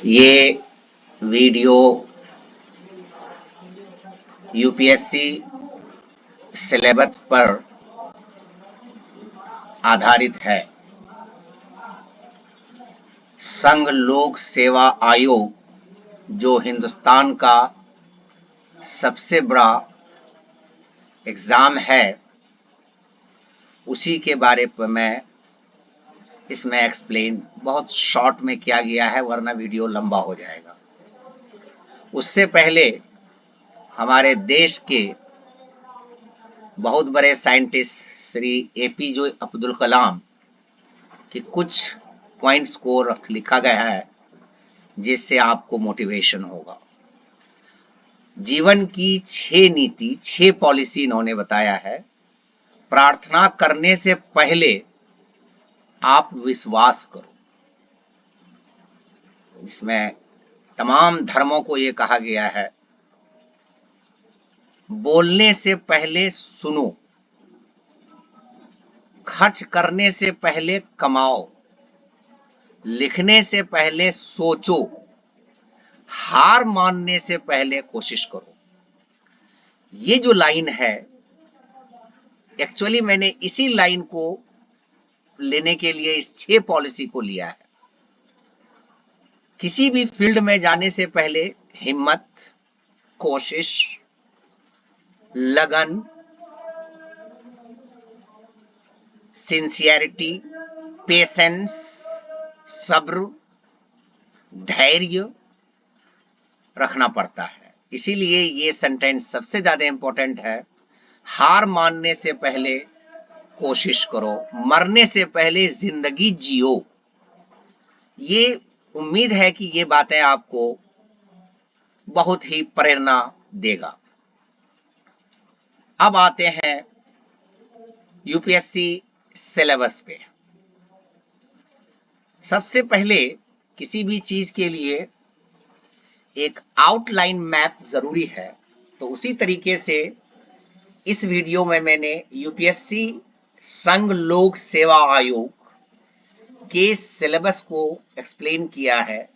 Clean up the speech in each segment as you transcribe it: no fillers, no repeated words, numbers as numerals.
ये video UPSC syllabus पर आधारित है। संघ लोक सेवा आयोग जो हिंदुस्तान का सबसे बड़ा एग्जाम है, उसी के बारे पर मैं इसमें एक्सप्लेन बहुत शॉर्ट में किया गया है, वरना वीडियो लंबा हो जाएगा। उससे पहले हमारे देश के बहुत बड़े साइंटिस्ट श्री एपीजे अब्दुल कलाम के कुछ पॉइंट्स को लिखा गया है, जिससे आपको मोटिवेशन होगा। जीवन की 6 नीति, 6 पॉलिसी इन्होंने बताया है। प्रार्थना करने से पहले आप विश्वास करो। इसमें तमाम धर्मों को ये कहा गया है। बोलने से पहले सुनो, खर्च करने से पहले कमाओ, लिखने से पहले सोचो, हार मानने से पहले कोशिश करो। ये जो लाइन है, एक्चुअली मैंने इसी लाइन को लेने के लिए इस 6 पॉलिसी को लिया है। किसी भी फील्ड में जाने से पहले हिम्मत, कोशिश, लगन, सिंसियरिटी, पेशेंस, सब्र, धैर्य रखना पड़ता है। इसीलिए ये सेंटेंस सबसे ज्यादा इंपॉर्टेंट है। हार मानने से पहले कोशिश करो, मरने से पहले जिंदगी जियो। ये उम्मीद है कि ये बातें आपको बहुत ही प्रेरणा देगा। अब आते हैं यूपीएससी सिलेबस पे। सबसे पहले किसी भी चीज के लिए एक आउटलाइन मैप जरूरी है, तो उसी तरीके से इस वीडियो में मैंने यूपीएससी संघ लोक सेवा आयोग के सिलेबस को एक्सप्लेन किया है।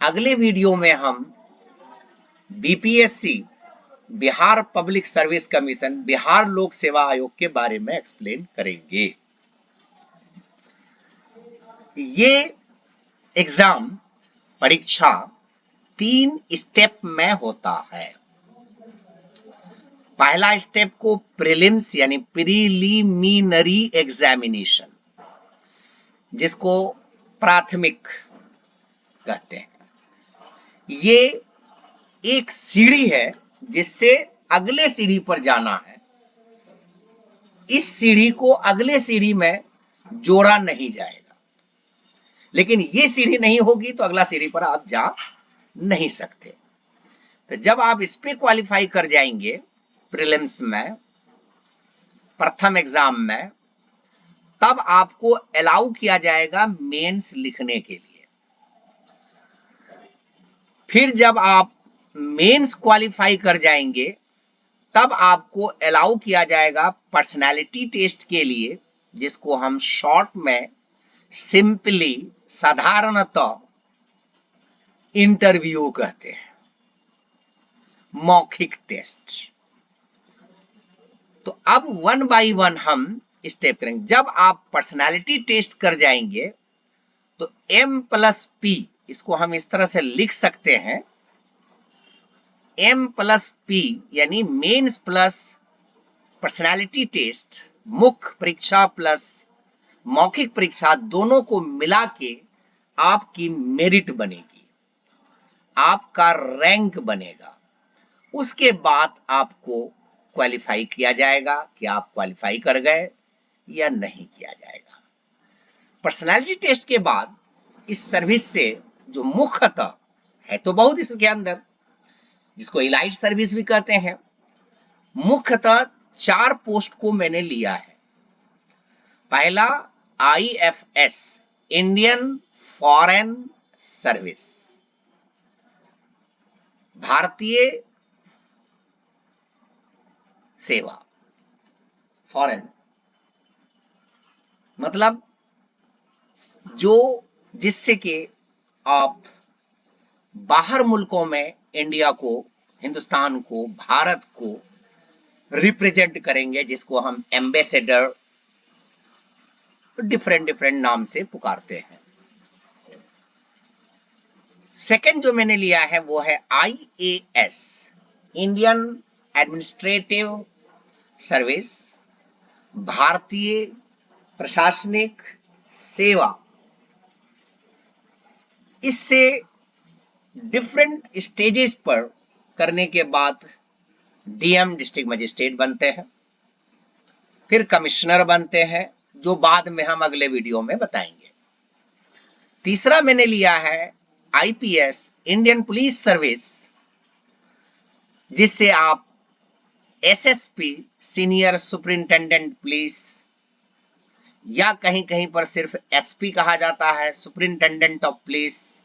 अगले वीडियो में हम BPSC, Bihar public service commission, Bihar लोक सेवा आयोग के बारे में एक्सप्लेन करेंगे। ये एग्जाम परीक्षा 3 स्टेप में होता है। पहला स्टेप को प्रीलिम्स यानी प्रीलिमिनरी एग्जामिनेशन, जिसको प्राथमिक कहते हैं। ये एक सीढ़ी है जिससे अगले सीढ़ी पर जाना है। इस सीढ़ी को अगले सीढ़ी में जोड़ा नहीं जाएगा, लेकिन ये सीढ़ी नहीं होगी तो अगला सीढ़ी पर आप जा नहीं सकते। तो जब आप इस पे क्वालिफाई कर जाएंगे प्रीलिम्स में, प्रथम एग्जाम में, तब आपको अलाउ किया जाएगा मेंस लिखने के लिए। फिर जब आप मेंस क्वालिफाई कर जाएंगे, तब आपको अलाउ किया जाएगा पर्सनालिटी टेस्ट के लिए, जिसको हम शॉर्ट में सिंपली, साधारणतः इंटरव्यू कहते हैं, मौखिक टेस्ट। तो अब 1 बाय 1 हम स्टेप करेंगे। जब आप पर्सनालिटी टेस्ट कर जाएंगे तो M+P, इसको हम इस तरह से लिख सकते हैं, M+P यानी मेंस प्लस पर्सनालिटी टेस्ट, मुख्य परीक्षा प्लस मौखिक परीक्षा, दोनों को मिला के आपकी मेरिट बनेगी, आपका रैंक बनेगा। उसके बाद आपको क्वालिफाई किया जाएगा कि आप क्वालिफाई कर गए या नहीं किया जाएगा। पर्सनालिटी टेस्ट के बाद इस सर्विस से जो मुख्यतः है तो बहुत इसके अंदर, जिसको इलाइट सर्विस भी कहते हैं, मुख्यतः 4 पोस्ट को मैंने लिया है। पहला IFS, इंडियन फॉरेन सर्विस, भारतीय सेवा, फॉरेन मतलब जो जिससे कि आप बाहर मुल्कों में इंडिया को, हिंदुस्तान को, भारत को रिप्रेजेंट करेंगे, जिसको हम एम्बेसडर डिफरेंट डिफरेंट नाम से पुकारते हैं। सेकंड जो मैंने लिया है वो है IAS, इंडियन एडमिनिस्ट्रेटिव सर्विस, भारतीय प्रशासनिक सेवा। इससे डिफरेंट स्टेजेस पर करने के बाद DM डिस्ट्रिक्ट मजिस्ट्रेट बनते हैं, फिर कमिश्नर बनते हैं, जो बाद में हम अगले वीडियो में बताएंगे। तीसरा मैंने लिया है IPS, इंडियन पुलिस सर्विस, जिससे आप SSP, सीनियर सुपरिंटेंडेंट पुलिस, या कहीं कहीं पर सिर्फ SP कहा जाता है, सुपरिंटेंडेंट ऑफ पुलिस,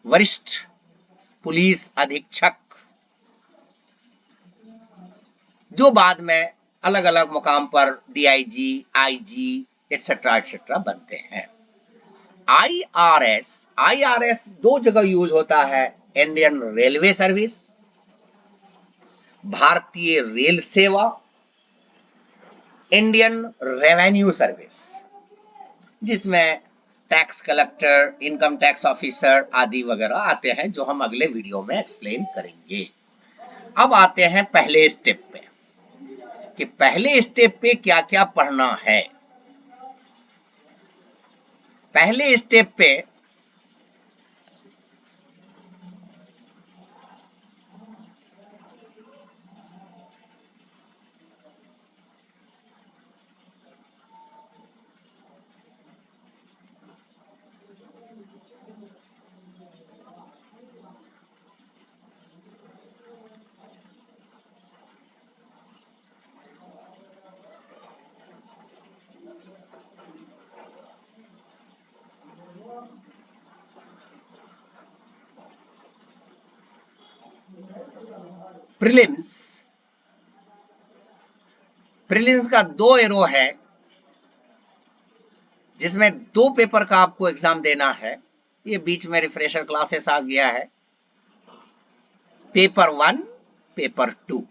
वरिष्ठ पुलिस अधीक्षक, जो बाद में अलग अलग मुकाम पर DIG, IG एटसेट्रा एटसेट्रा बनते हैं। IRS दो जगह यूज होता है, इंडियन रेलवे सर्विस, भारतीय रेल सेवा, इंडियन रेवेन्यू सर्विस, जिसमें tax collector, income tax officer आदि वगैरह आते हैं, जो हम अगले वीडियो में एक्सप्लेन करेंगे। अब आते हैं पहले स्टेप पे कि पहले स्टेप पे क्या क्या पढ़ना है। पहले स्टेप पे प्रीलिम्स का 2 एरो है, जिसमें 2 पेपर का आपको एग्जाम देना है। ये बीच में रिफ्रेशर क्लासेस आ गया है। Paper 1, paper 2।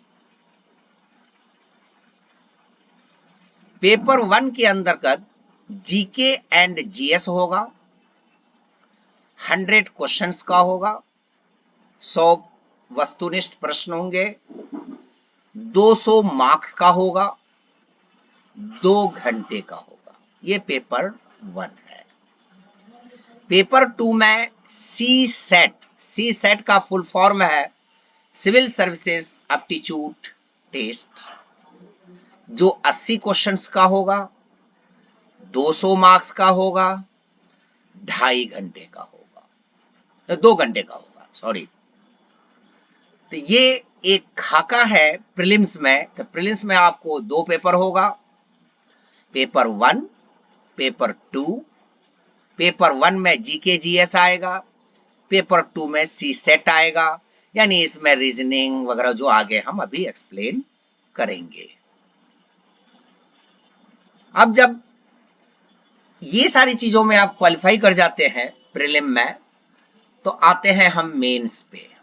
पेपर 1 के अंतर्गत GK एंड GS होगा, 100 क्वेश्चंस का होगा, 100 वस्तुनिष्ठ प्रश्न होंगे, 200 मार्क्स का होगा, 2 घंटे का होगा। ये पेपर 1 है। पेपर 2 में सी सेट का फुल फॉर्म है सिविल सर्विसेज एप्टीट्यूड टेस्ट, जो 80 क्वेश्चंस का होगा, 200 मार्क्स का होगा, 2.5 घंटे का होगा, 2 घंटे का होगा, सॉरी। तो ये एक खाका है प्रीलिम्स में। तो प्रीलिम्स में आपको 2 पेपर होगा, पेपर 1, पेपर 2। पेपर 1 में GK GS आएगा, पेपर 2 में सी सेट आएगा, यानी इसमें रीजनिंग वगैरह जो आगे हम अभी एक्सप्लेन करेंगे। अब जब ये सारी चीजों में आप क्वालिफाई कर जाते हैं प्रीलिम में, तो आते हैं हम मेंस पे।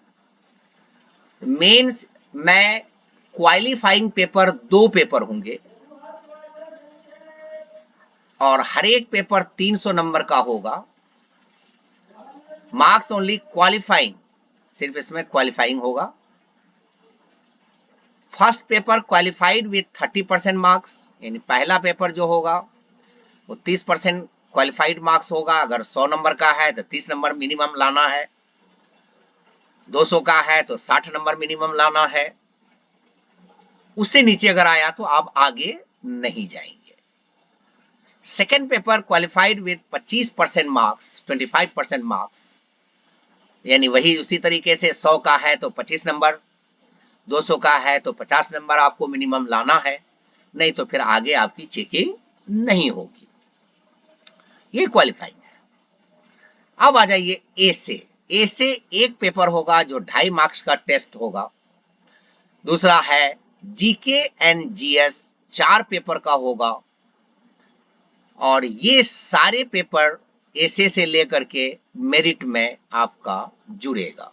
मेंस में क्वालिफाइंग पेपर 2 पेपर होंगे, और हर एक पेपर 300 नंबर का होगा। मार्क्स ओनली क्वालिफाइंग, सिर्फ इसमें क्वालिफाइंग होगा। First paper qualified with 30% marks, यानी पहला पेपर जो होगा वो 30% क्वालिफाइड मार्क्स होगा। अगर 100 नंबर का है तो 30 नंबर मिनिमम लाना है, 200 का है तो 60 नंबर मिनिमम लाना है। उससे नीचे अगर आया तो आप आगे नहीं जाएंगे। Second paper qualified with 25% marks, 25% marks, यानी वही उसी तरीके से 100 का है तो 25 नंबर, 200 का है तो 50 नंबर आपको मिनिमम लाना है, नहीं तो फिर आगे आपकी चेकिंग नहीं होगी। ये क्वालिफाइंग है। अब आ जाइए ए से। ए से एक पेपर होगा जो 2.5 मार्क्स का टेस्ट होगा। दूसरा है जीके एंड जीएस, 4 पेपर का होगा, और ये सारे पेपर ऐसे से लेकर के मेरिट में आपका जुड़ेगा।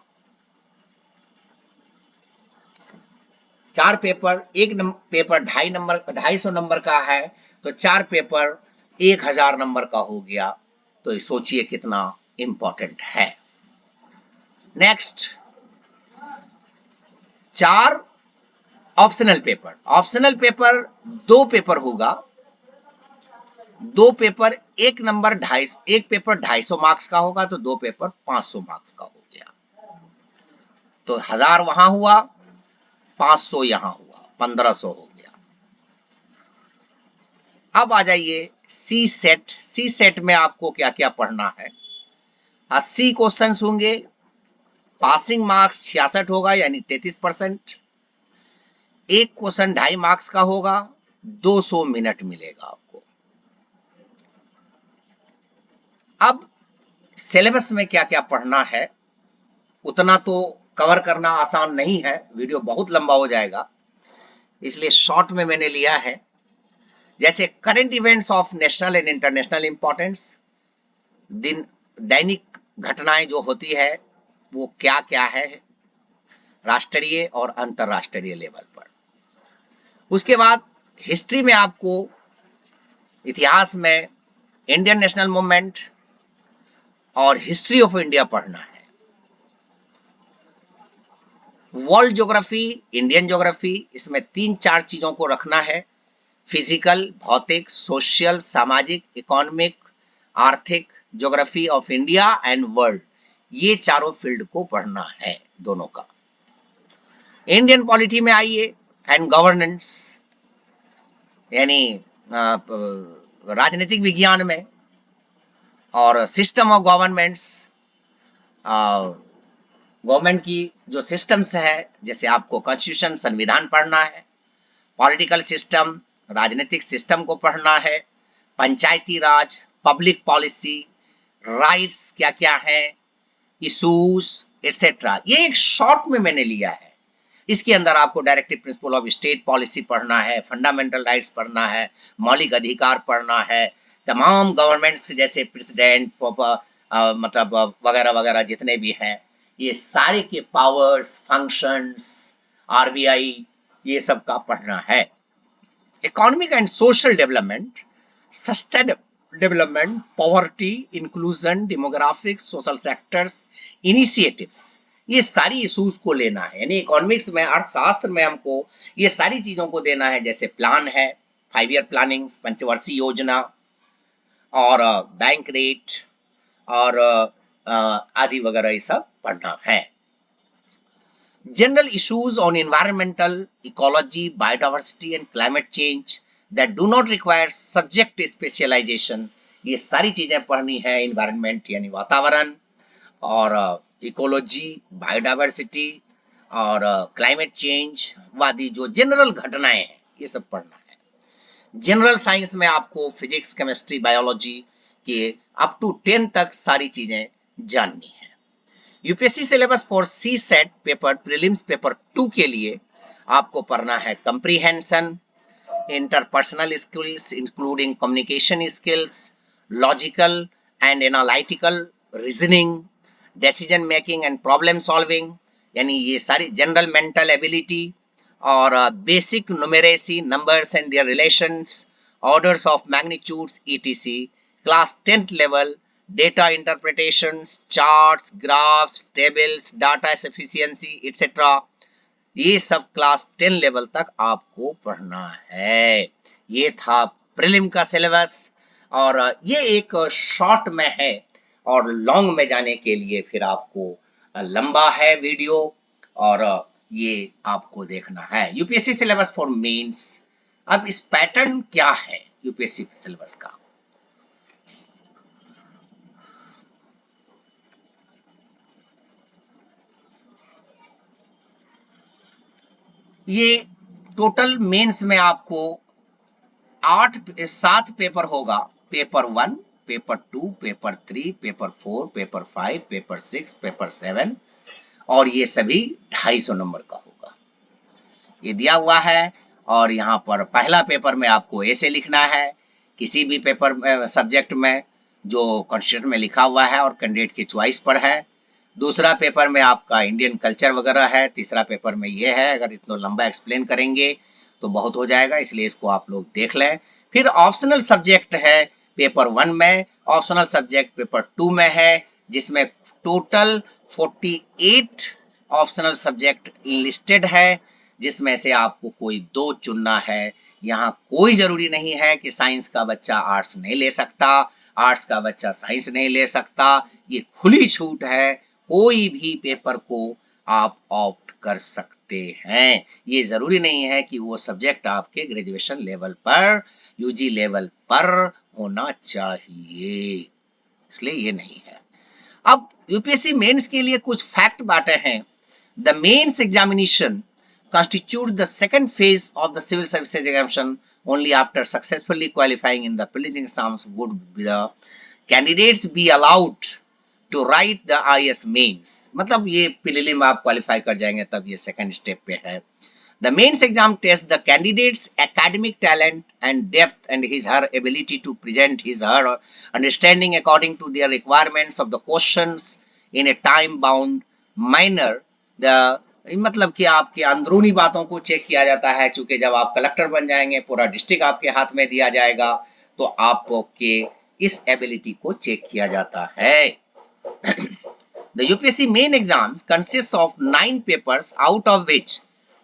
4 पेपर, एक पेपर 250 नंबर का है, तो 4 पेपर 1000 नंबर का हो गया। तो सोचिए कितना इंपॉर्टेंट है। Next, 4 optional paper. Optional paper 2 paper होगा। 2 पेपर, एक नंबर 250, एक पेपर 250 मार्क्स का होगा, तो 2 पेपर 500 मार्क्स का हो गया। तो 1000 वहां हुआ, 500 यहां हुआ, 1500 हो गया। अब आ जाइए सी सेट। सी सेट में आपको क्या क्या पढ़ना है। 80 क्वेश्चंस होंगे, पासिंग मार्क्स 66 होगा यानी 33%। एक क्वेश्चन 2.5 मार्क्स का होगा, 200 मिनट मिलेगा आपको। अब सिलेबस में क्या क्या पढ़ना है, उतना तो कवर करना आसान नहीं है, वीडियो बहुत लंबा हो जाएगा, इसलिए शॉर्ट में मैंने लिया है। जैसे current events of national and international importance, दैनिक घटनाएं जो होती है वो क्या क्या है राष्ट्रीय और अंतरराष्ट्रीय लेवल पर। उसके बाद हिस्ट्री में आपको इतिहास में इंडियन नेशनल मूवमेंट और हिस्ट्री ऑफ इंडिया पढ़ना है। वर्ल्ड ज्योग्राफी, इंडियन ज्योग्राफी, इसमें 3-4 चीजों को रखना है। फिजिकल, भौतिक, सोशल, सामाजिक, इकोनॉमिक, आर्थिक, geography of India and world, ये चारों फील्ड को पढ़ना है दोनों का। इंडियन पॉलिटी में आइए, एंड गवर्नेंस यानी राजनीतिक विज्ञान में, और सिस्टम ऑफ गवर्नमेंट्स, गवर्नमेंट की जो सिस्टम्स है, जैसे आपको कॉन्स्टिट्यूशन, संविधान पढ़ना है। पॉलिटिकल सिस्टम, राजनीतिक सिस्टम को पढ़ना है। पंचायती राज, पब्लिक पॉलिसी, राइट्स क्या क्या है, इशूज एटसेट्रा, ये एक शॉर्ट में मैंने लिया है। इसके अंदर आपको directive principle of state policy पढ़ना है, फंडामेंटल राइट्स पढ़ना है, मौलिक अधिकार पढ़ना है, तमाम गवर्नमेंट्स जैसे प्रेसिडेंट, मतलब वगैरह वगैरह जितने भी हैं, ये सारे के पावर्स, फंक्शंस, आरबीआई, ये सब का पढ़ना है। Economic and social development, sustainable development, poverty, inclusion, demographics, social sectors, initiatives, ये सारी इशूज को लेना है। यानी इकोनॉमिक्स में, अर्थशास्त्र में हमको ये सारी चीजों को देना है। जैसे प्लान है, 5 ईयर प्लानिंग, पंचवर्षीय योजना, और बैंक रेट, और आदि वगैरह ये सब पढ़ना है। General issues on environmental, ecology, biodiversity and climate change that do not require subject specialization, ये सारी चीजें पढ़नी है। environment यानी वातावरण, और इकोलॉजी, बायोडाइवर्सिटी, और क्लाइमेट चेंज वादी जो जनरल घटनाएं हैं, ये सब पढ़ना है। जनरल साइंस में आपको फिजिक्स, केमिस्ट्री, बायोलॉजी के अप टू 10 तक सारी चीजें जाननी है। UPSC syllabus for CSAT paper prelims paper 2 के लिए आपको पढ़ना है comprehension, interpersonal skills including communication skills, logical and analytical reasoning, decision making and problem solving, यानी ये सारी जनरल मेंटल एबिलिटी, और basic numeracy, numbers and their relations, orders of magnitudes etc, class 10th level, data interpretations, charts, graphs, tables, data sufficiency etc, ये सब class 10 level तक आपको पढ़ना है। ये था प्रीलिम का सिलेबस, और ये एक शॉर्ट में है, और लॉन्ग में जाने के लिए फिर आपको लंबा है वीडियो, और ये आपको देखना है। UPSC syllabus for mains. अब इस पैटर्न क्या है यूपीएससी सिलेबस का, ये टोटल मेंस में आपको 7 पेपर होगा। Paper 1, paper 2, paper 3, paper 4, paper 5, paper 6, paper 7, और ये सभी 250 नंबर का होगा, ये दिया हुआ है। और यहाँ पर पहला पेपर में आपको ऐसे लिखना है, किसी भी पेपर सब्जेक्ट में जो कॉन्स्टिट्यूशन में लिखा हुआ है और कैंडिडेट की चॉइस पर है। दूसरा पेपर में आपका इंडियन कल्चर वगैरह है। तीसरा पेपर में ये है। अगर इतना लंबा एक्सप्लेन करेंगे तो बहुत हो जाएगा, इसलिए इसको आप लोग देख लें। फिर ऑप्शनल सब्जेक्ट है पेपर 1 में, ऑप्शनल सब्जेक्ट पेपर 2 में है, जिसमें टोटल 48 ऑप्शनल सब्जेक्ट लिस्टेड है, जिसमें से आपको कोई 2 चुनना है। यहाँ कोई जरूरी नहीं है कि साइंस का बच्चा आर्ट्स नहीं ले सकता, आर्ट्स का बच्चा साइंस नहीं ले सकता। ये खुली छूट है, कोई भी पेपर को आप ऑप्ट कर सकते हैं। ये जरूरी नहीं है कि वो सब्जेक्ट आपके ग्रेजुएशन लेवल पर, यूजी लेवल पर होना चाहिए, इसलिए ये नहीं है। अब यूपीएससी मेंस के लिए कुछ फैक्ट बातें हैं। The mains examination constitutes the second phase of the civil services examination. Only after successfully qualifying in the preliminary exams would the candidates be allowed to write the IS mains. मतलब ये prelim आप qualify कर जाएंगे तब ये second step पे है। The mains exam tests the candidate's academic talent and depth and his her ability to present his her understanding according to their requirements of the questions in a time bound manner. The मतलब कि आपके अंदरूनी बातों को check किया जाता है, चूंकि जब आप कलेक्टर बन जाएंगे पूरा डिस्ट्रिक्ट आपके हाथ में दिया जाएगा, तो आपके इस एबिलिटी को चेक किया जाता है। The UPSC main exams consists of 9 papers, out of which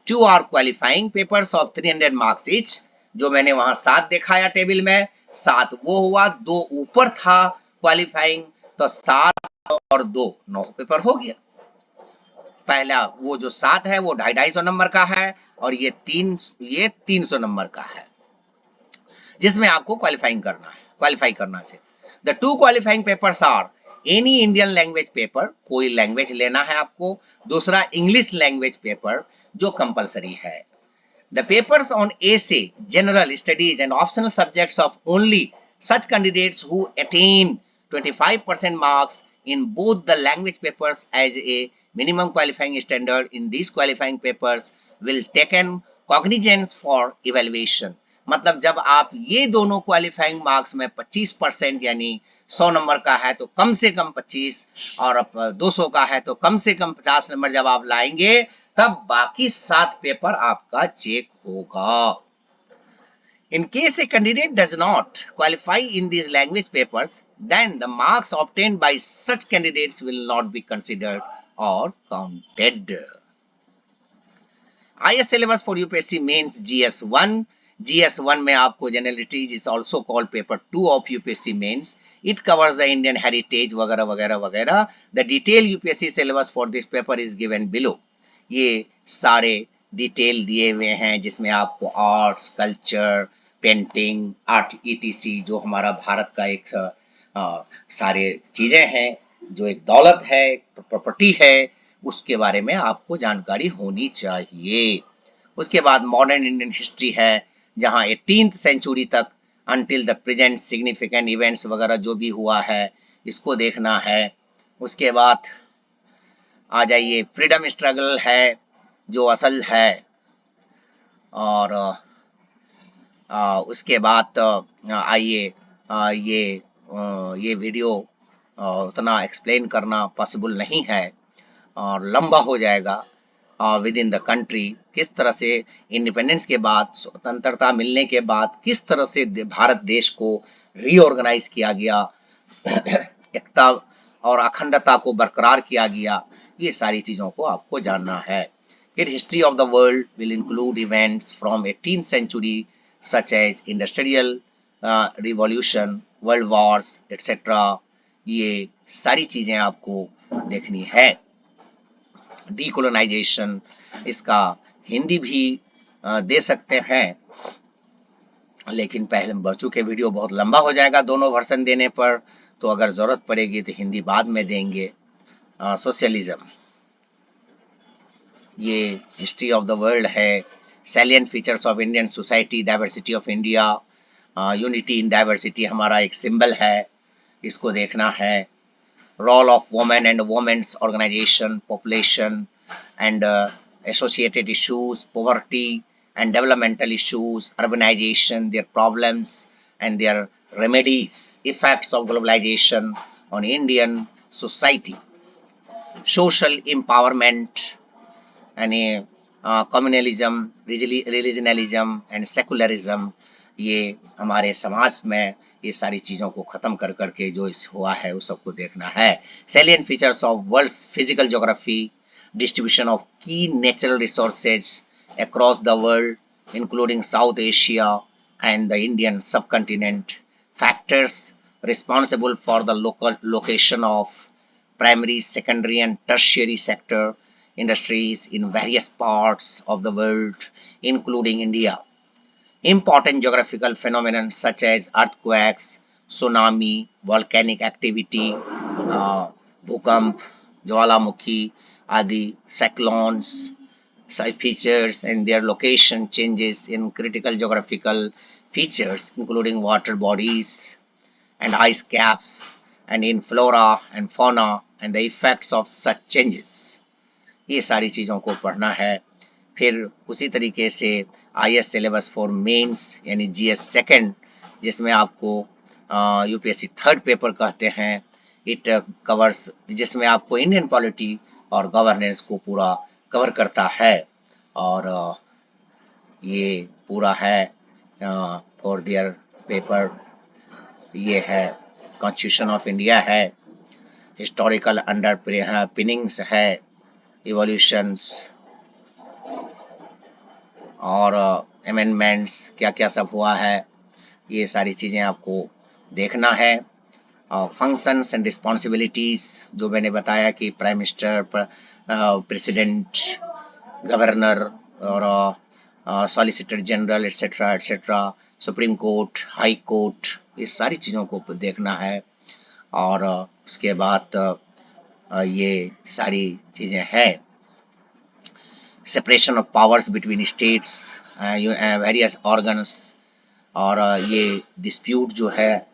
2 are qualifying papers of 300 marks each. जो मैंने वहां 7 दिखाया टेबल में, 7 वो हुआ, 2 ऊपर था क्वालिफाइंग, तो 7 और 2 9 पेपर हो गया। पहला वो जो 7 है वो 250 नंबर का है, और ये 300 नंबर का है, जिसमें आपको क्वालिफाई करना है। The 2 qualifying papers are any Indian language paper, कोई लैंग्वेज लेना है आपको, दूसरा इंग्लिश लैंग्वेज पेपर जो कंपलसरी है। The papers on essay, general studies and optional subjects of only such candidates who attain 25% marks in both the language papers as a minimum qualifying standard in these qualifying papers will taken cognizance for evaluation. मतलब जब आप ये दोनों qualifying marks में 25% यानी 100 number का है तो कम से कम 25, और 200 का है तो कम से कम 50 नंबर जब आप लाएंगे, तब बाकी 7 पेपर आपका चेक होगा। In case a candidate does not qualify in these language papers, then the marks obtained by such candidates will not be considered or counted. IS syllabus for UPSC mains GS1. GS1 में आपको generalities is also called paper 2 of UPSC mains. It covers the Indian heritage वगैरह वगैरह वगैरह. The detailed UPSC syllabus for this paper is given below. ये सारे detail दिए हुए हैं, जिसमें आपको arts, culture, painting, art ETC जो हमारा भारत का एक सारे चीजें हैं, जो एक दौलत है, प्रॉपर्टी है, उसके बारे में आपको जानकारी होनी चाहिए। उसके बाद मॉडर्न इंडियन हिस्ट्री है, जहां 18th सेंचुरी तक until the present significant events वगैरह जो भी हुआ है, इसको देखना है। उसके बाद आ जाइए, फ्रीडम स्ट्रगल है जो असल है, और उसके बाद आइए, ये वीडियो उतना एक्सप्लेन करना पॉसिबल नहीं है और लंबा हो जाएगा। विद इन द कंट्री, किस तरह से इंडिपेंडेंस के बाद, स्वतंत्रता मिलने के बाद किस तरह से भारत देश को रीऑर्गेनाइज किया गया, एकता और अखंडता को बरकरार किया गया, ये सारी चीजों को आपको जानना है। फिर history of the world will include events from 18th century such as industrial revolution, world wars, etc. ये सारी चीजें आपको देखनी है। डीकोलोनाइजेशन, इसका हिंदी भी दे सकते हैं, लेकिन पहले बच्चों के वीडियो बहुत लंबा हो जाएगा दोनों वर्जन देने पर, तो अगर जरूरत पड़ेगी तो हिंदी बाद में देंगे। सोशलिज्म, ये हिस्ट्री ऑफ द वर्ल्ड है। salient features of Indian society, diversity of India, unity in diversity हमारा एक सिंबल है, इसको देखना है। role of women and women's organization, population and associated issues, poverty and developmental issues, urbanization, their problems and their remedies, effects of globalization on Indian society, social empowerment, यानी communalism, रिलीजनलिज्म and secularism, ये हमारे समाज में ये सारी चीज़ों को ख़त्म कर करके जो हुआ है उस सबको देखना है। Salient features of world's physical geography, distribution of key natural resources across the world, including South Asia and the Indian subcontinent, factors responsible for the local location of primary, secondary, and tertiary sector industries in various parts of the world, including India. Important geographical phenomena such as earthquakes, tsunami, volcanic activity, bhukamp, ज्वालामुखी आदि, cyclones, site features and their location changes in critical geographical features including water bodies and ice caps, and in flora and fauna and the effects of such changes. ये सारी चीज़ों को पढ़ना है। फिर उसी तरीके से IS सिलेबस फॉर मेंस यानी GS सेकंड, जिसमें आपको यूपीएससी थर्ड पेपर कहते हैं, इट कवर्स, जिसमें आपको इंडियन पॉलिटी और गवर्नेंस को पूरा कवर करता है। और ये पूरा है फॉर देयर पेपर। ये है कॉन्स्टिट्यूशन ऑफ इंडिया है, हिस्टोरिकल अंडर पिनिंग्स है, इवोल्यूशंस और अमेंडमेंट्स क्या क्या सब हुआ है, ये सारी चीज़ें आपको देखना है। फंक्शंस एंड रिस्पॉन्सिबिलिटीज़ जो मैंने बताया कि प्राइम मिनिस्टर, प्रेसिडेंट, गवर्नर और solicitor general etcetera etcetera, supreme court, high court, ये सारी चीज़ों को देखना है। और उसके बाद ये सारी चीज़ें हैं, separation of powers between states, various organs, और ये डिस्प्यूट जो है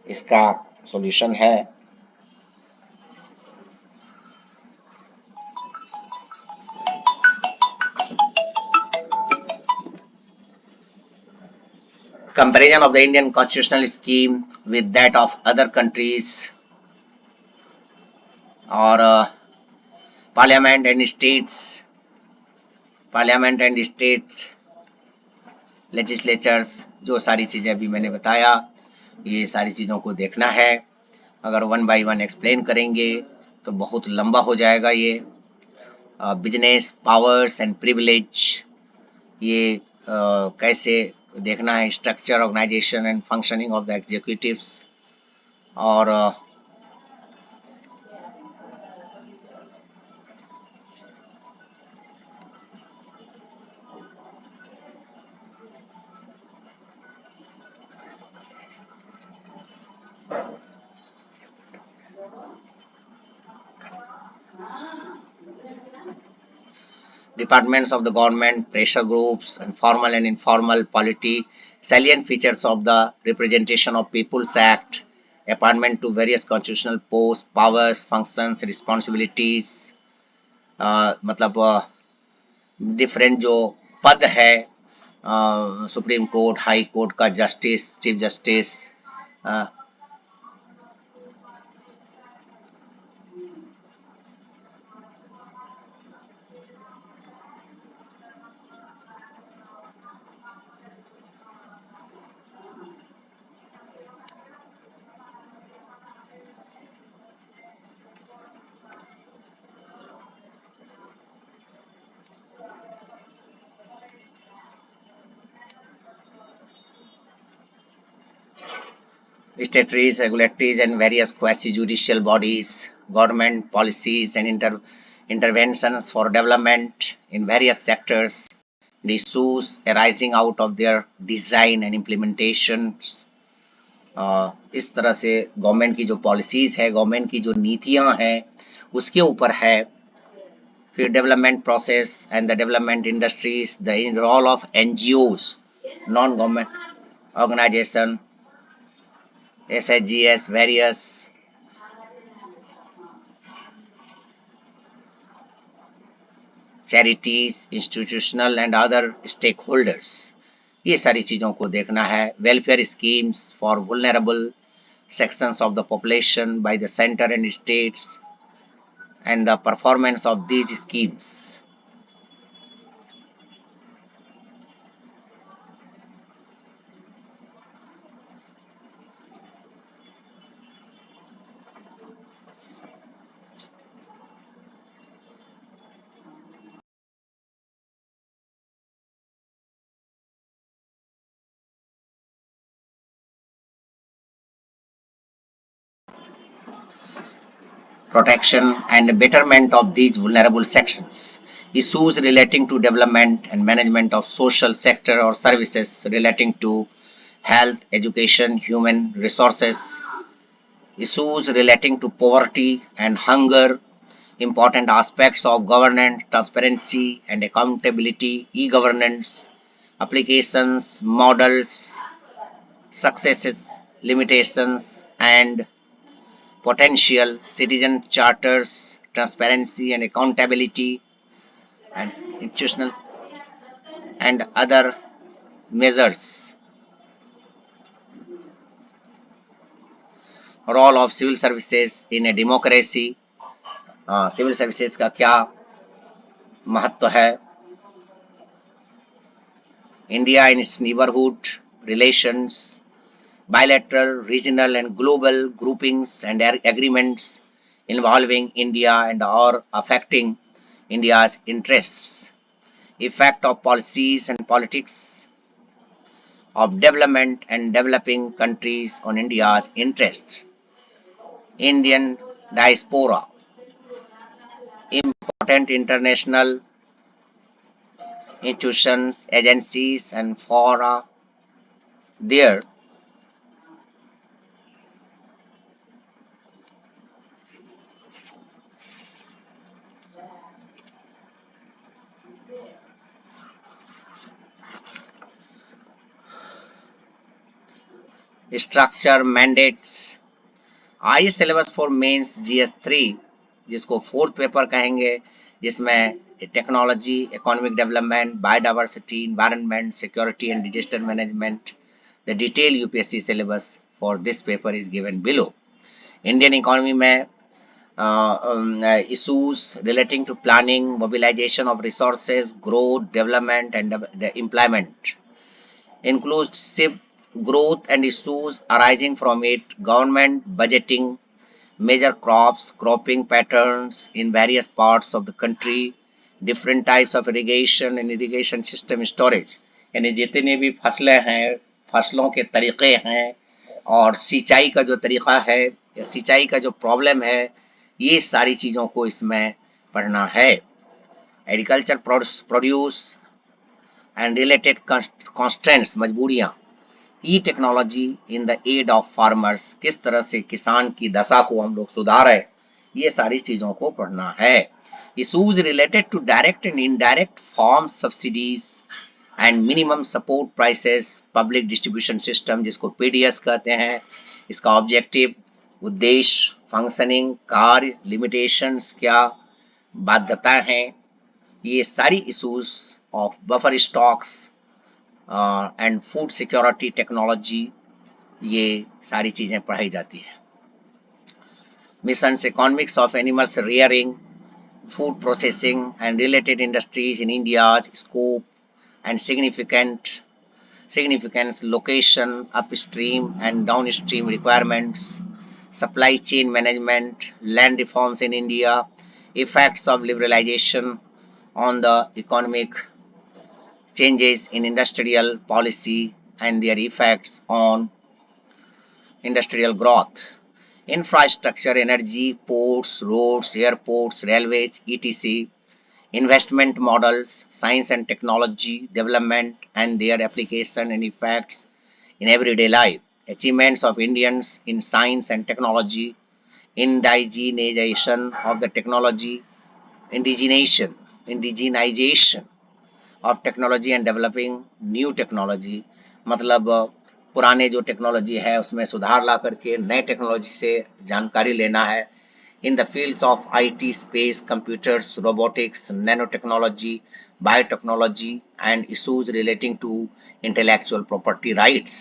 इसका सॉल्यूशन है। Comparison of the Indian constitutional scheme with that of other countries, or parliament and states legislatures, जो सारी चीज़ें अभी मैंने बताया, ये सारी चीज़ों को देखना है। अगर वन बाय वन एक्सप्लेन करेंगे तो बहुत लंबा हो जाएगा ये। बिजनेस पावर्स एंड प्रिविलेज, ये कैसे देखना है, structure, organisation and functioning of the executives, और departments of the government, pressure groups, and formal and informal polity, salient features of the Representation of People's Act, appointment to various constitutional posts, powers, functions, responsibilities, मतलब different जो पद है, supreme court, high court का justice, chief justice, statutories, regulatories, and various quasi-judicial bodies, government policies and interventions for development in various sectors, and issues arising out of their design and implementations. इस तरह से government की जो policies है, government की जो नीतियां हैं, उसके ऊपर है। फिर development process and the development industries, the role of NGOs, non government organisation, SHGs, various charities, institutional and other stakeholders, ये सारी चीज़ों को देखना है। Welfare schemes for vulnerable sections of the population by the center and states and the performance of these schemes. Protection and betterment of these vulnerable sections. Issues relating to development and management of social sector or services relating to health, education, human resources. Issues relating to poverty and hunger. Important aspects of governance, transparency and accountability, e-governance, applications, models, successes, limitations, and potential, citizen charters, transparency and accountability, and institutional and other measures. Role of civil services in a democracy. Civil services का क्या महत्व है? India in its neighbourhood relations, bilateral, regional and global groupings and agreements involving India and or affecting India's interests, effect of policies and politics of development and developing countries on India's interests, Indian diaspora, important international institutions, agencies and fora there. Structure mandates. I syllabus for mains GS3 जिसको fourth paper कहेंगे, जिसमें technology, economic development, biodiversity, environment, security and disaster management. The detail UPSC syllabus for this paper is given below. Indian economy में issues relating to planning, mobilization of resources, growth, development and employment. Inclusive growth and issues arising from it, government budgeting, major crops, cropping patterns in various parts of the country, different types of irrigation and irrigation system storage. यानी जितने भी फसलें हैं, फसलों के तरीक़े हैं और सिंचाई का जो तरीक़ा है या सिंचाई का जो प्रॉब्लम है, ये सारी चीज़ों को इसमें पढ़ना है. Agriculture produce and related constants, मजबूरियाँ. E technology in the aid of farmers, किस तरह से किसान की दशा को हम लोग सुधारें, ये सारी चीज़ों को पढ़ना है. Issues related to direct and indirect form subsidies and minimum support prices, public distribution system जिसको PDS कहते हैं, इसका ऑब्जेक्टिव, उद्देश्य, फंक्शनिंग, कार्य, लिमिटेशंस क्या, बाध्यताएं हैं, ये सारी issues of buffer stocks and food security technology, ये सारी चीज़ें पढ़ाई जाती है. Missions economics of animals rearing, food processing and related industries in India's scope and significance, location, upstream and downstream requirements, supply chain management, land reforms in India, effects of liberalization on the economic changes in industrial policy and their effects on industrial growth, infrastructure, energy, ports, roads, airports, railways, etc., investment models, science and technology development and their application and effects in everyday life, achievements of Indians in science and technology, indigenization of the technology, indigenization of technology and developing new technology, मतलब पुराने जो technology है उसमें सुधार ला करके नए technology से जानकारी लेना है. in the fields of IT, space, computers, robotics, nanotechnology, biotechnology, and issues relating to intellectual property rights,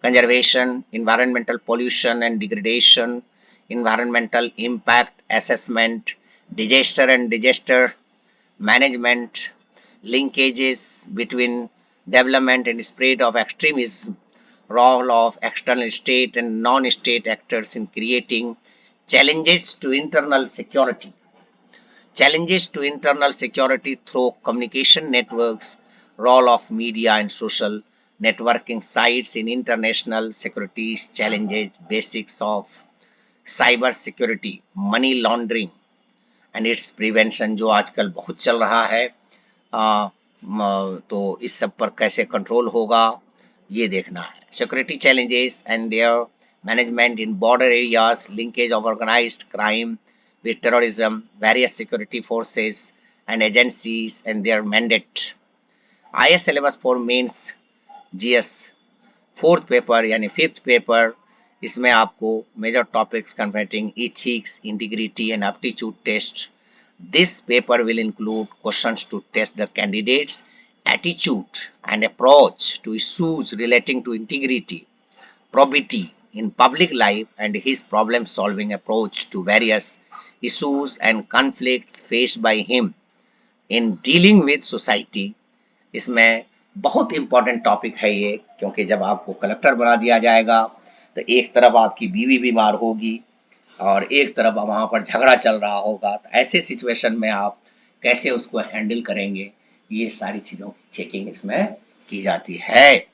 conservation, environmental pollution and degradation, environmental impact assessment, disaster and disaster management, linkages between development and spread of extremism, role of external state and non-state actors in creating challenges to internal security. Challenges to internal security through communication networks, role of media and social networking sites in international security challenges, basics of cyber security, money laundering and its prevention जो आजकल बहुत चल रहा है, तो इस सब पर कैसे कंट्रोल होगा ये देखना है. Security challenges and their management in border areas, linkage of organized crime with terrorism, various security forces and agencies and their mandate. IS syllabus for mains GS fourth paper यानी फिफ्थ पेपर, इसमें आपको major topics converting ethics, integrity and aptitude test. This paper will include questions to test the candidate's attitude and approach to issues relating to integrity, probity in public life and his problem solving approach to various issues and conflicts faced by him in dealing with society. इसमें बहुत important topic है ये, क्योंकि जब आपको collector बना दिया जाएगा तो एक तरफ आपकी बीवी बीमार होगी और एक तरफ वहां पर झगड़ा चल रहा होगा, तो ऐसे सिचुएशन में आप कैसे उसको हैंडल करेंगे, ये सारी चीजों की चेकिंग इसमें की जाती है.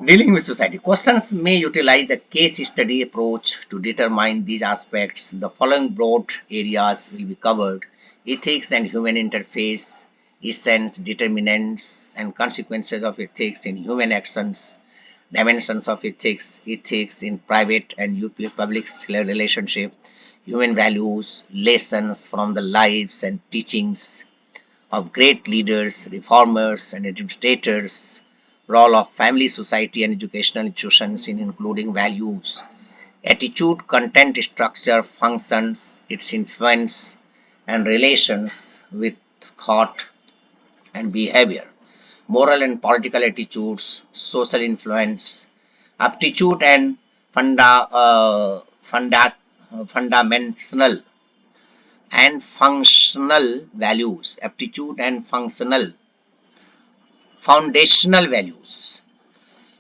Dealing with society. Questions may utilize the case study approach to determine these aspects. The following broad areas will be covered: ethics and human interface, essence, determinants and consequences of ethics in human actions, dimensions of ethics, ethics in private and public relationship, human values, lessons from the lives and teachings of great leaders, reformers and administrators, role of family, society and educational institutions in including values, attitude, content, structure, functions, its influence and relations with thought and behavior, moral and political attitudes, social influence, aptitude and fundamental and functional values, aptitude and foundational values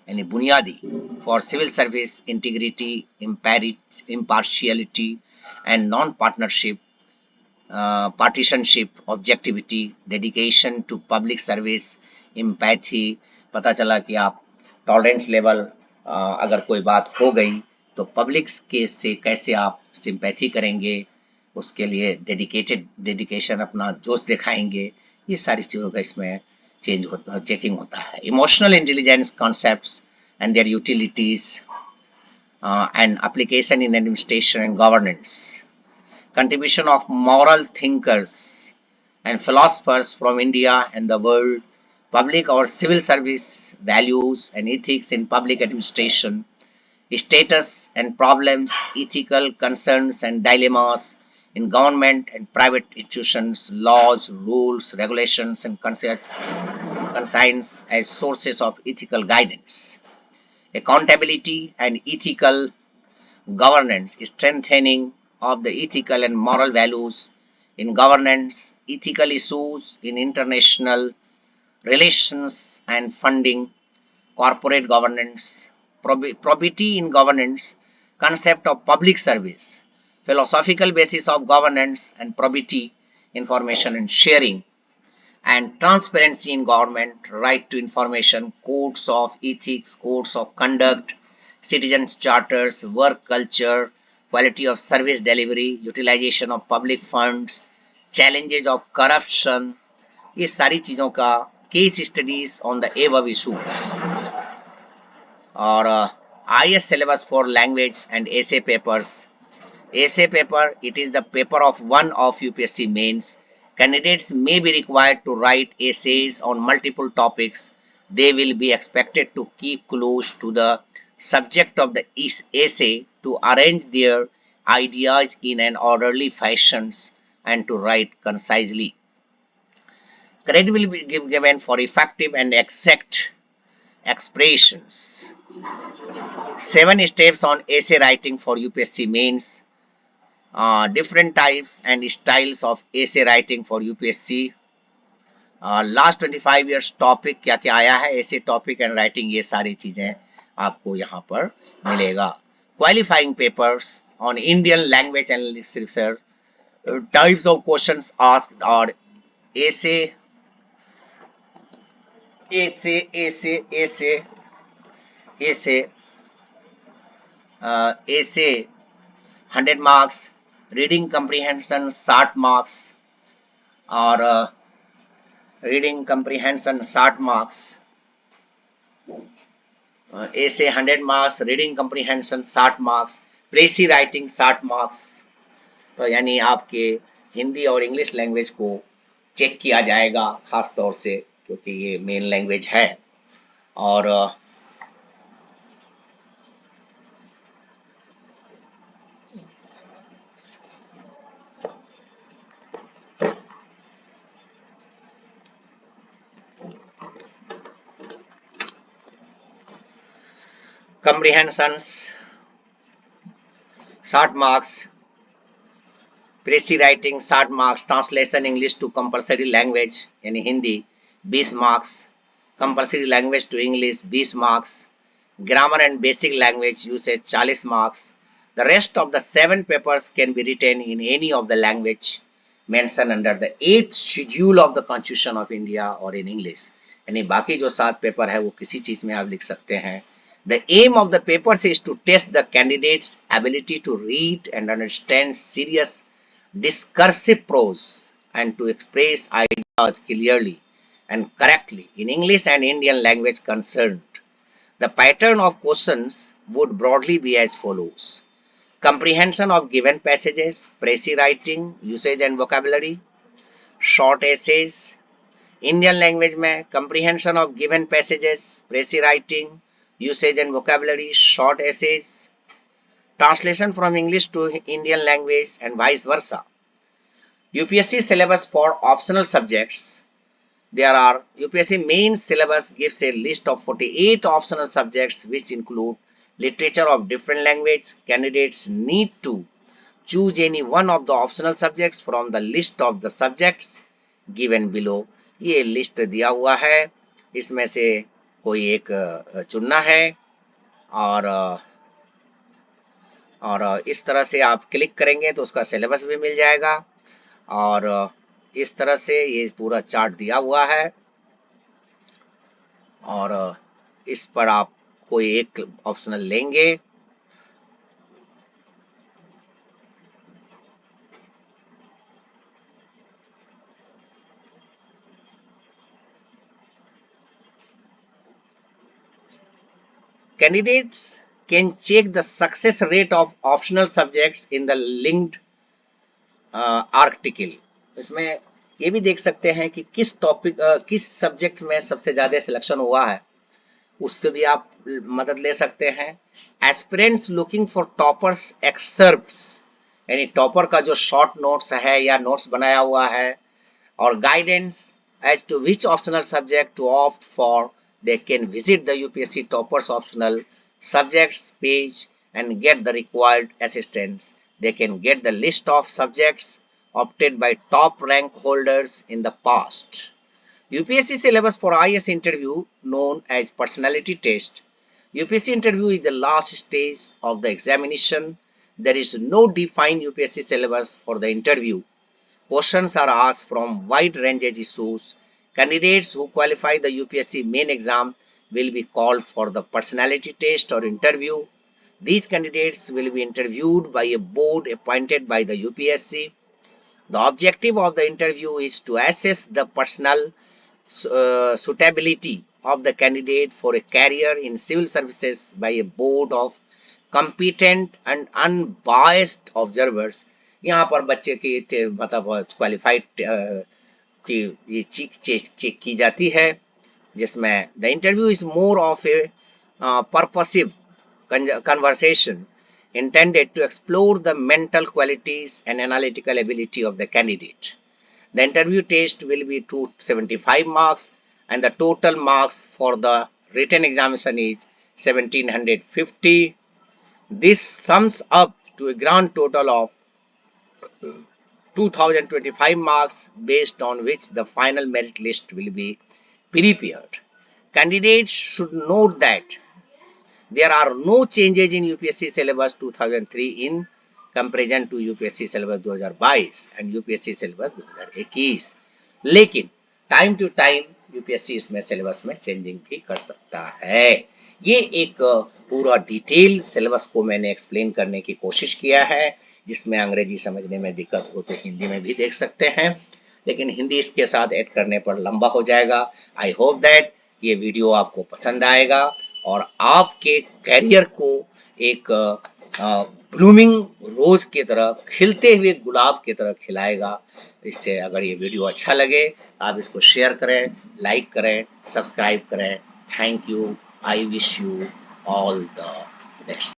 यानी बुनियादी for civil service, integrity, impartiality and non-partnership, partisanship, objectivity, dedication to public service, empathy. पता चला कि आप tolerance level अगर कोई बात हो गई तो पब्लिक के से कैसे आप सिंपैथी करेंगे, उसके लिए डेडिकेशन अपना जोश दिखाएंगे, ये सारी चीज़ों का इसमें चेकिंग होता है. Emotional intelligence concepts and their utilities and application in administration and governance, contribution of moral thinkers and philosophers from India and the world, public or civil service values and ethics in public administration, status and problems, ethical concerns and dilemmas in government and private institutions, laws, rules, regulations and conscience as sources of ethical guidance, accountability and ethical governance, strengthening of the ethical and moral values in governance, ethical issues in international relations and funding, corporate governance, probity in governance, concept of public service, philosophical basis of governance and probity, information and sharing, and transparency in government, right to information, codes of ethics, codes of conduct, citizens charters, work culture, quality of service delivery, utilization of public funds, challenges of corruption, ये सारी चीज़ों का case studies on the above issues. और IS syllabus for language and essay papers. Essay paper, it is the paper of one of UPSC mains. Candidates may be required to write essays on multiple topics. They will be expected to keep close to the subject of the essay to arrange their ideas in an orderly fashion and to write concisely. Credit will be given for effective and exact expressions. 7 steps on essay writing for UPSC mains. Different types and styles of essay writing for UPSC. Last 25 years topic क्या क्या आया है, ऐसे topic and writing, ये सारी चीजें आपको यहाँ पर मिलेगा. Qualifying papers on Indian language and literature, types of questions asked और ऐसे ऐसे ऐसे ऐसे ऐसे ऐसे 100 मार्क्स, रीडिंग कम्प्रीहेंशन 60 मार्क्स और रीडिंग कम्प्रीहेंशन 60 मार्क्स, ऐसे 100 marks, reading comprehension 60 marks, प्रेसी writing 60 marks. तो यानी आपके हिंदी और इंग्लिश लैंग्वेज को चेक किया जाएगा खास तौर से, क्योंकि ये मेन लैंग्वेज है. और comprehensions 60 marks, precis writing 60 marks, translation English to compulsory language यानी Hindi 20 marks, compulsory language to English 20 marks, grammar and basic language usage 40 marks. The rest of the 7 papers can be written in any of the language mentioned under the 8th schedule of the Constitution of India or in English. यानी बाकी जो 7 paper है वो किसी चीज में आप लिख सकते हैं. The aim of the papers is to test the candidate's ability to read and understand serious discursive prose and to express ideas clearly and correctly in English and Indian language concerned. The pattern of questions would broadly be as follows: comprehension of given passages, précis writing, usage and vocabulary, short essays. Indian language में comprehension of given passages, précis writing, usage and vocabulary, short essays. Translation from English to Indian language and vice versa. UPSC syllabus for optional subjects. There are UPSC main syllabus gives a list of 48 optional subjects which include literature of different language. Candidates need to choose any one of the optional subjects from the list of the subjects given below. ये list दिया हुआ है, इसमें से कोई एक चुनना है और इस तरह से आप क्लिक करेंगे तो उसका सिलेबस भी मिल जाएगा. और इस तरह से ये पूरा चार्ट दिया हुआ है और इस पर आप कोई एक ऑप्शनल लेंगे. Candidates can check the success rate of optional subjects in the linked article. इसमें ये भी देख सकते हैं कि किस टॉपिक किस सब्जेक्ट में सबसे ज्यादा सिलेक्शन हुआ है, उससे भी आप मदद ले सकते हैं. एस्पिरेंट्स लुकिंग फॉर टॉपर्स एक्सर्प्ट्स यानी टॉपर का जो शॉर्ट नोट्स है या नोट्स बनाया हुआ है, और guidance as to which optional subject to opt for. They can visit the UPSC toppers optional subjects page and get the required assistance. They can get the list of subjects opted by top rank holders in the past. UPSC syllabus for IS interview known as personality test. UPSC interview is the last stage of the examination. There is no defined UPSC syllabus for the interview. Questions are asked from wide range issues. Candidates who qualify the UPSC main exam will be called for the personality test or interview. These candidates will be interviewed by a board appointed by the UPSC. The objective of the interview is to assess the personal suitability of the candidate for a career in civil services by a board of competent and unbiased observers. यहाँ पर बच्चे की मतलब qualified कि ये check की जाती है, जिसमें the interview is more of A purposive conversation intended to explore the mental qualities and analytical ability of the candidate. The interview test will be 275 marks and the total marks for the written examination is 1750. This sums up to a grand total of 2025 marks, based on which the final merit list will be prepared. Candidates should note that there are no changes in UPSC syllabus 2003 in comparison to UPSC syllabus 2022 and UPSC syllabus 2021, लेकिन time to time UPSC इसमें syllabus में changing भी कर सकता है। ये एक पूरा डिटेल सिलेबस को मैंने एक्सप्लेन करने की कोशिश किया है, जिसमें अंग्रेजी समझने में दिक्कत हो तो हिंदी में भी देख सकते हैं, लेकिन हिंदी इसके साथ ऐड करने पर लंबा हो जाएगा। आई होप दैट ये वीडियो आपको पसंद आएगा और आपके कैरियर को एक ब्लूमिंग रोज की तरह, खिलते हुए गुलाब की तरह खिलाएगा। इससे अगर ये वीडियो अच्छा लगे आप इसको शेयर करें, लाइक करें, सब्सक्राइब करें। Thank you. I wish you all the best.